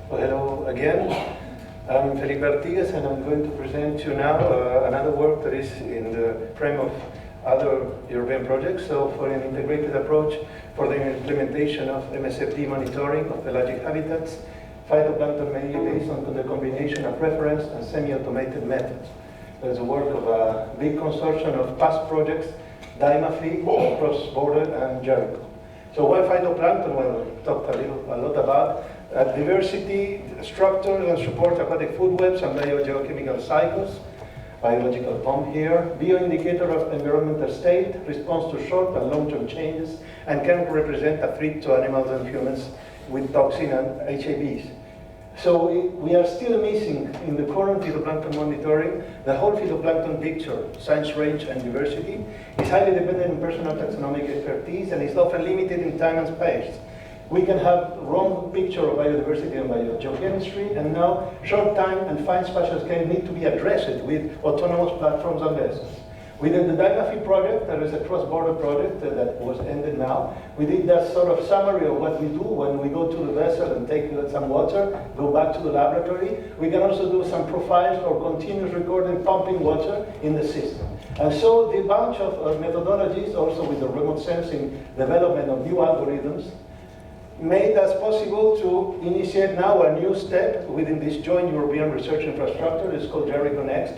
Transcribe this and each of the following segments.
Well, hello again. I'm Felipe Artigas, and I'm going to present you now another work that is in the frame of other European projects. So, for an integrated approach for the implementation of MSFD monitoring of pelagic habitats, phytoplankton mainly based on the combination of reference and semi-automated methods. There's a work of a big consortium of past projects, DIMAFI, Cross Border, and Jericho. So why phytoplankton? Well, we talked a lot about diversity, structure, and support aquatic food webs and biogeochemical cycles, biological pump here, bioindicator of environmental state, response to short and long-term changes, and can represent a threat to animals and humans with toxin and HABs. So we are still missing in the current phytoplankton monitoring the whole phytoplankton picture. Science range and diversity is highly dependent on personal taxonomic expertise and is often limited in time and space. We can have wrong picture of biodiversity and biogeochemistry, and now short time and fine spatial scale need to be addressed with autonomous platforms and vessels. Within the DIMAFI project, there is a cross-border project that was ended now. We did that sort of summary of what we do when we go to the vessel and take some water, go back to the laboratory. We can also do some profiles or continuous recording, pumping water in the system. And so the bunch of methodologies, also with the remote sensing development of new algorithms, made us possible to initiate now a new step within this joint European research infrastructure. It's called Jericho Next,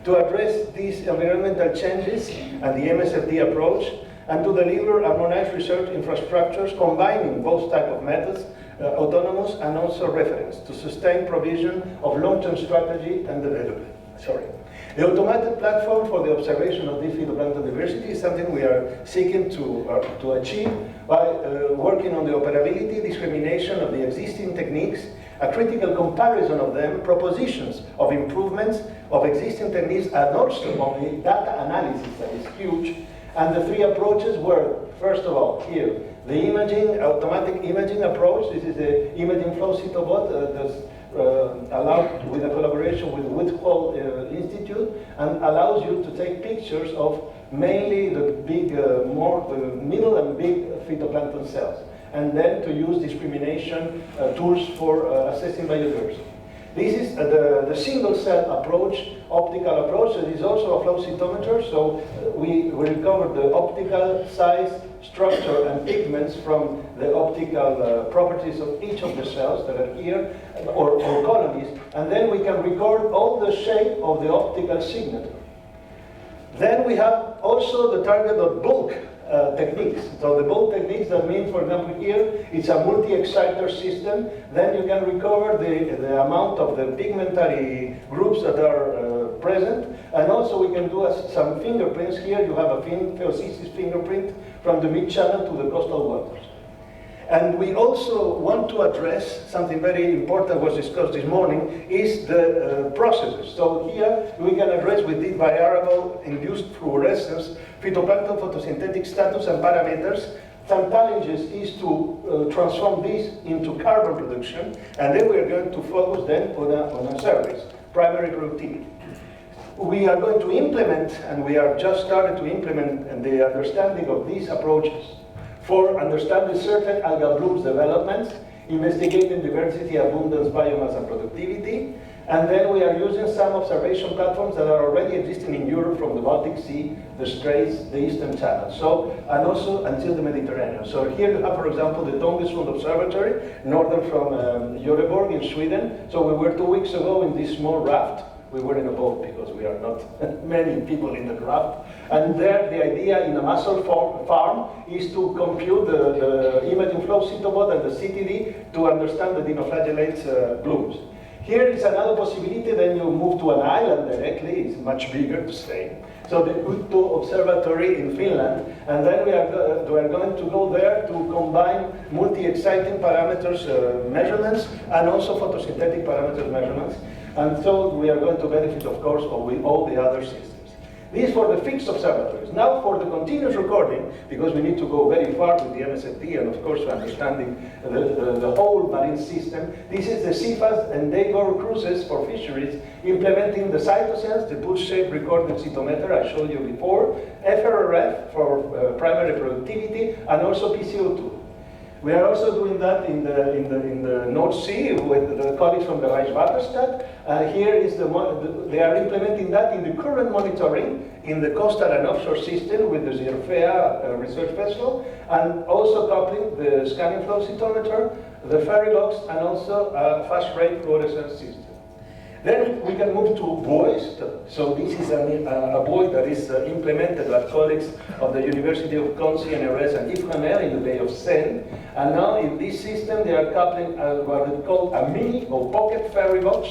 to address these environmental changes and the MSFD approach, and to deliver harmonized research infrastructures combining both types of methods, autonomous and also reference, to sustain provision of long-term strategy and development. The automated platform for the observation of this phytoplankton diversity is something we are seeking to achieve by working on the operability, discrimination of the existing techniques, a critical comparison of them, propositions of improvements of existing techniques, and also on the data analysis that is huge. And the three approaches were, first of all, here, the imaging, automatic imaging approach. This is the imaging flow cytobot that's allowed with a collaboration with Woodhull Institute, and allows you to take pictures of mainly the big, the middle and big phytoplankton cells, and then to use discrimination tools for assessing biodiversity. This is the single cell approach, optical approach. It is also a flow cytometer, so we recover the optical size, structure, and pigments from the optical properties of each of the cells that are here, or colonies, and then we can record all the shape of the optical signature. Then we have also the target of bulk techniques. So the bulk techniques, that means, for example, here it's a multi-exciter system. Then you can recover the amount of the pigmentary groups that are present, and also we can do some fingerprints. Here you have a Theosis fingerprint from the mid-channel to the coastal waters. And we also want to address something very important was discussed this morning, is the processes. So here we can address with this variable induced fluorescence, phytoplankton photosynthetic status and parameters. Some challenges is to transform this into carbon production, and then we are going to focus then on a service, primary productivity. We are going to implement, and we are just started to implement the understanding of these approaches for understanding certain algal blooms developments, investigating diversity, abundance, biomass, and productivity. And then we are using some observation platforms that are already existing in Europe, from the Baltic Sea, the Straits, the Eastern Channel, and also until the Mediterranean. So here you have, for example, the Tongesund Observatory, northern from Göteborg in Sweden. So we were 2 weeks ago in this small raft. We were in a boat because we are not many people in the raft. And there, the idea in a mussel farm is to compute the imaging flow cytobot and the CTD to understand the dinoflagellates blooms. Here is another possibility. Then you move to an island directly. It's much bigger to stay. So the Utto Observatory in Finland, and then we are going to go there to combine multi-exciting parameters measurements and also photosynthetic parameters measurements. And so we are going to benefit, of course, with all the other systems. This for the fixed observatories. Now for the continuous recording, because we need to go very far with the MSFD and, of course, understanding the whole marine system. This is the CFAS and Daygor cruises for fisheries, implementing the cytosense, the bush shape recording cytometer I showed you before, FRRF for primary productivity, and also PCO2. We are also doing that in the North Sea with the colleagues from the Rijkswaterstaat. Here is they are implementing that in the current monitoring in the coastal and offshore system with the Zerfea research vessel, and also coupling the scanning flow cytometer, the ferry box, and also a fast rate fluorescence system. Then we can move to buoys. So this is a buoy that is implemented by colleagues of the University of Concy, NRS, and Ifremer in the Bay of Seine. And now in this system they are coupling what is called a mini or pocket ferry box.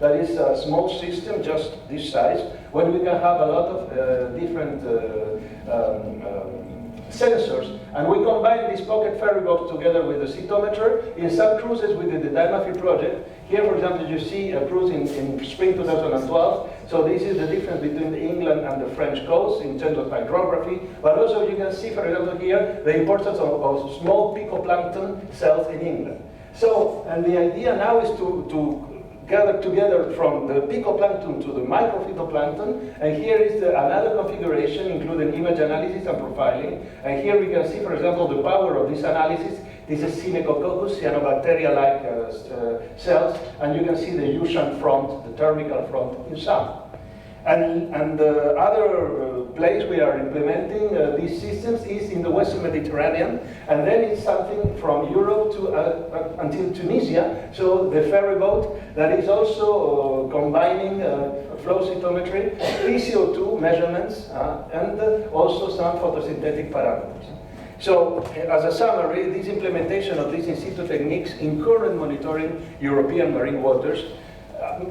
That is a small system, just this size, when we can have a lot of different sensors, and we combine this pocket ferry box together with the cytometer. In some cruises we did the Dimafi project. Here, for example, you see a cruise in spring 2012. So this is the difference between the England and the French coast in terms of hydrography. But also you can see, for example, here the importance of small phytoplankton cells in England. So, and the idea now is to gather together from the picoplankton to the microphytoplankton, and here is another configuration including image analysis and profiling. And here we can see, for example, the power of this analysis. This is Synechococcus, cyanobacteria-like cells, and you can see the Yushan front, the thermical front in some. And the other place we are implementing these systems is in the Western Mediterranean, and then it's something from Europe to until Tunisia. So the ferry boat that is also combining flow cytometry, PCO2 measurements, and also some photosynthetic parameters. So, as a summary, this implementation of these in situ techniques in current monitoring European marine waters,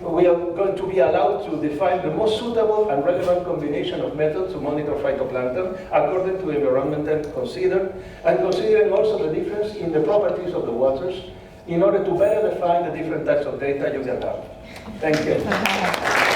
we are going to be allowed to define the most suitable and relevant combination of methods to monitor phytoplankton according to environmental considered, and considering also the difference in the properties of the waters in order to better define the different types of data you can have. Thank you.